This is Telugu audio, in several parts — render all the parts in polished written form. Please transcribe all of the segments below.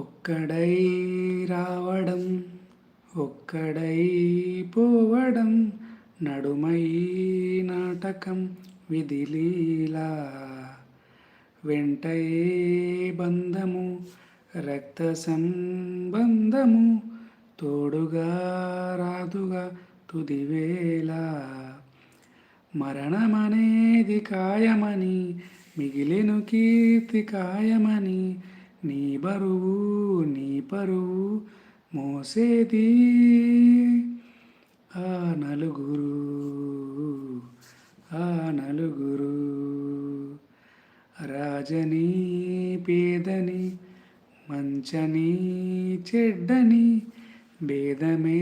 ఒక్కడై రావడం ఒక్కడై పోవడం నడుమై నాటకం విధిలీలా వెంటయే బంధము రక్త సంబంధము తోడుగా రాదుగా తుదివేళ మరణమనేది ఖాయమని మిగిలెను కీర్తి ఖాయమని నీ బరువు నీ పరువు మోసేది ఆ నలుగురు ఆ నలుగురు రాజని పేదని మంచని చెడ్డని భేదమే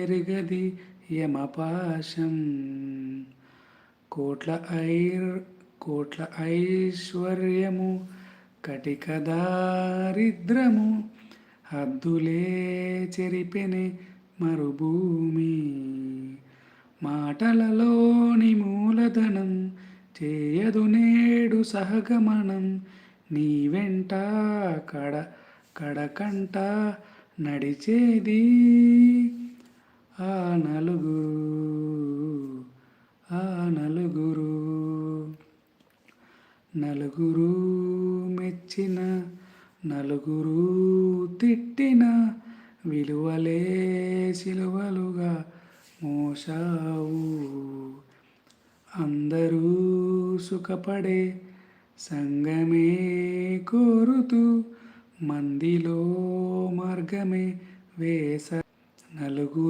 ఎరుగది యమపాశం కోట్ల ఐశ్వర్యము కటిక దారిద్రము హద్దులే చెరిపెనే మరుభూమి మాటలలోని మూలధనం చేయదు నేడు సహగమనం నీ వెంట కడకంట నడిచేది ఆ నలుగురు నలుగురు మెచ్చిన నలుగురు తిట్టిన విలువలే సిలువలుగా మోసావు అందరూ సుఖపడే సంగమే కోరుతూ మందిలో మార్గమే వేస నలుగురు